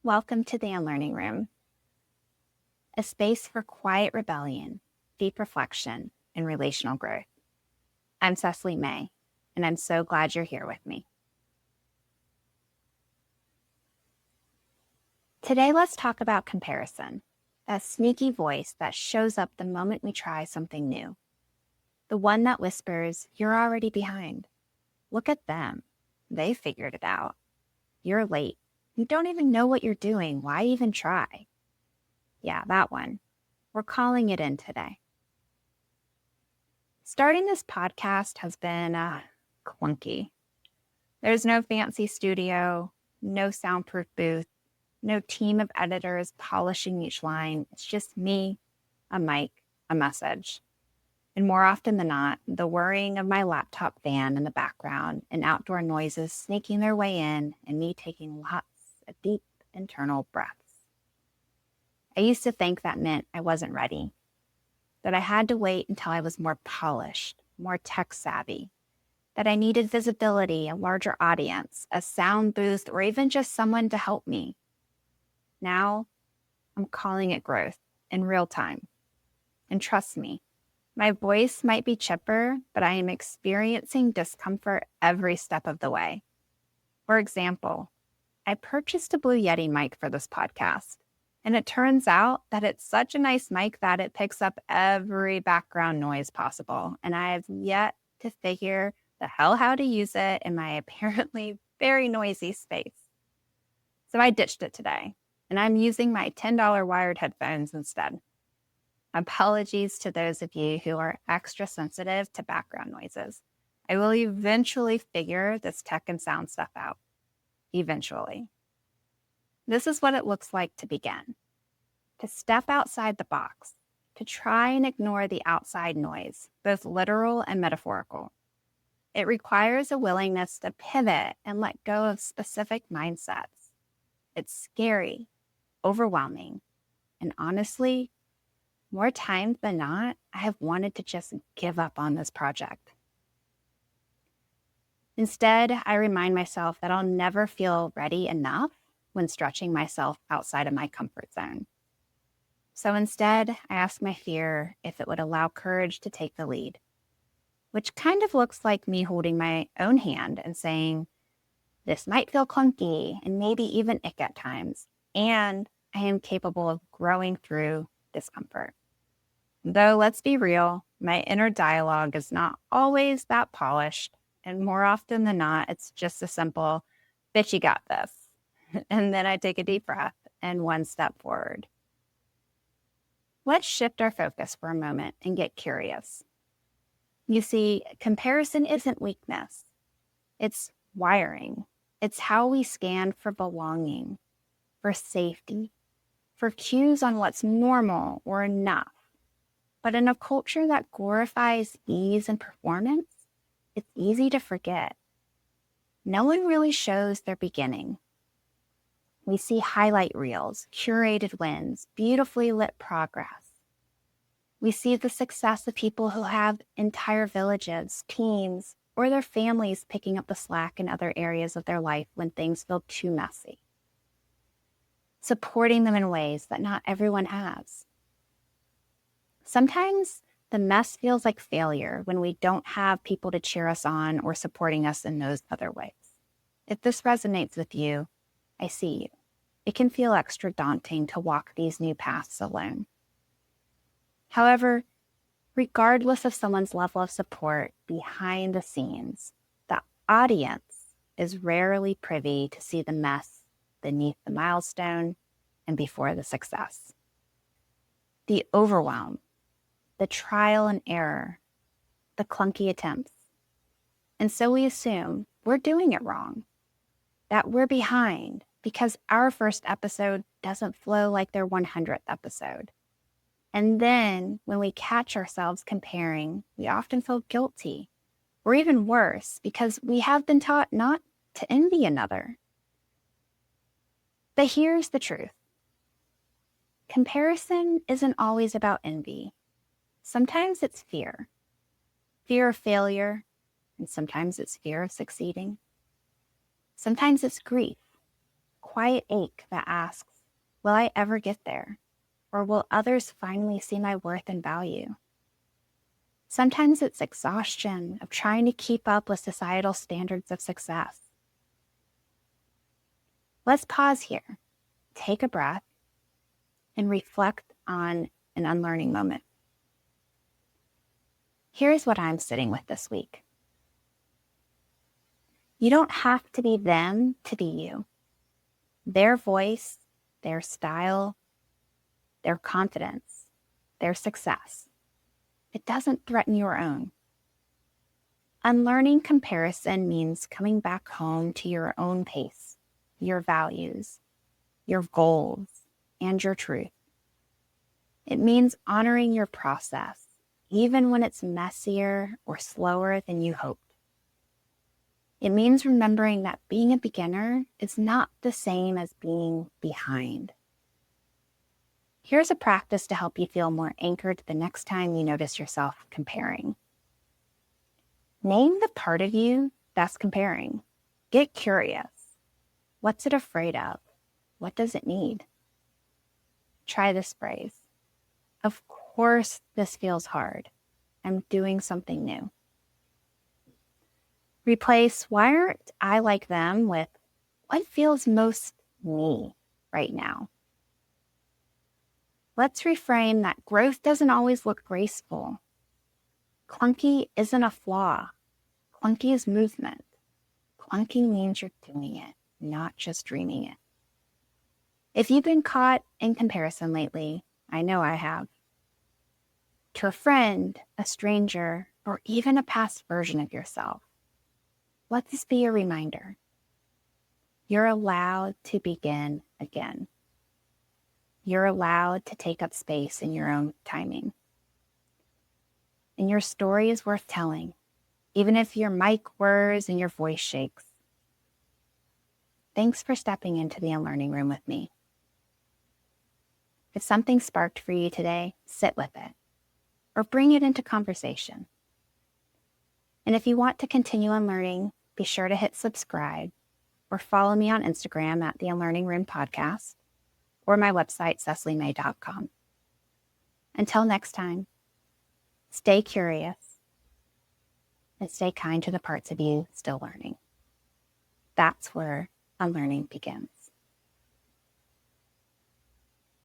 Welcome to the Unlearning Room, a space for quiet rebellion, deep reflection, and relational growth. I'm Cecily May, and I'm so glad you're here with me. Today, let's talk about comparison, that sneaky voice that shows up the moment we try something new. The one that whispers, "You're already behind. Look at them. They figured it out. You're late. You don't even know what you're doing. Why even try?" Yeah, that one. We're calling it in today. Starting this podcast has been clunky. There's no fancy studio, no soundproof booth, no team of editors polishing each line. It's just me, a mic, a message. And more often than not, the whirring of my laptop fan in the background and outdoor noises sneaking their way in and me taking lots of deep internal breaths. I used to think that meant I wasn't ready, that I had to wait until I was more polished, more tech savvy, that I needed visibility, a larger audience, a sound booth, or even just someone to help me. Now, I'm calling it growth in real time. And trust me, my voice might be chipper, but I am experiencing discomfort every step of the way. For example, I purchased a Blue Yeti mic for this podcast, and it turns out that it's such a nice mic that it picks up every background noise possible, and I have yet to figure the hell how to use it in my apparently very noisy space. So I ditched it today, and I'm using my $10 wired headphones instead. Apologies to those of you who are extra sensitive to background noises. I will eventually figure this tech and sound stuff out. Eventually. This is what it looks like to begin. To step outside the box, to try and ignore the outside noise, both literal and metaphorical. It requires a willingness to pivot and let go of specific mindsets. It's scary, overwhelming, and honestly, more times than not, I have wanted to just give up on this project. Instead, I remind myself that I'll never feel ready enough when stretching myself outside of my comfort zone. So instead, I ask my fear if it would allow courage to take the lead, which kind of looks like me holding my own hand and saying, "This might feel clunky and maybe even ick at times, and I am capable of growing through discomfort." Though, let's be real, my inner dialogue is not always that polished, and more often than not, it's just a simple, "Bitch, you got this." And then I take a deep breath and one step forward. Let's shift our focus for a moment and get curious. You see, comparison isn't weakness. It's wiring. It's how we scan for belonging, for safety, for cues on what's normal or enough. But in a culture that glorifies ease and performance, it's easy to forget. No one really shows their beginning. We see highlight reels, curated wins, beautifully lit progress. We see the success of people who have entire villages, teams, or their families picking up the slack in other areas of their life when things feel too messy. Supporting them in ways that not everyone has. Sometimes the mess feels like failure when we don't have people to cheer us on or supporting us in those other ways. If this resonates with you, I see you. It can feel extra daunting to walk these new paths alone. However, regardless of someone's level of support behind the scenes, the audience is rarely privy to see the mess beneath the milestone and before the success. The overwhelm, the trial and error, the clunky attempts. And so we assume we're doing it wrong, that we're behind because our first episode doesn't flow like their 100th episode. And then when we catch ourselves comparing, we often feel guilty, or even worse, because we have been taught not to envy another. But here's the truth. Comparison isn't always about envy. Sometimes it's fear of failure, and sometimes it's fear of succeeding. Sometimes it's grief, quiet ache that asks, will I ever get there? Or will others finally see my worth and value? Sometimes it's exhaustion of trying to keep up with societal standards of success. Let's pause here, take a breath, and reflect on an unlearning moment. Here's what I'm sitting with this week. You don't have to be them to be you. Their voice, their style, their confidence, their success. It doesn't threaten your own. Unlearning comparison means coming back home to your own pace, your values, your goals, and your truth. It means honoring your process, even when it's messier or slower than you hoped. It means remembering that being a beginner is not the same as being behind. Here's a practice to help you feel more anchored the next time you notice yourself comparing. Name the part of you that's comparing. Get curious. What's it afraid of? What does it need? Try this phrase. Of course, this feels hard. I'm doing something new. Replace why aren't I like them with what feels most me right now. Let's reframe that growth doesn't always look graceful. Clunky isn't a flaw. Clunky is movement. Clunky means you're doing it, not just dreaming it. If you've been caught in comparison lately, I know I have, to a friend, a stranger, or even a past version of yourself, let this be a reminder. You're allowed to begin again. You're allowed to take up space in your own timing. And your story is worth telling, even if your mic whirs and your voice shakes. Thanks for stepping into the Unlearning Room with me. If something sparked for you today, sit with it or bring it into conversation. And if you want to continue unlearning, be sure to hit subscribe or follow me on Instagram at the Unlearning Room Podcast or my website, cecilymay.com. Until next time, stay curious and stay kind to the parts of you still learning. That's where unlearning begins.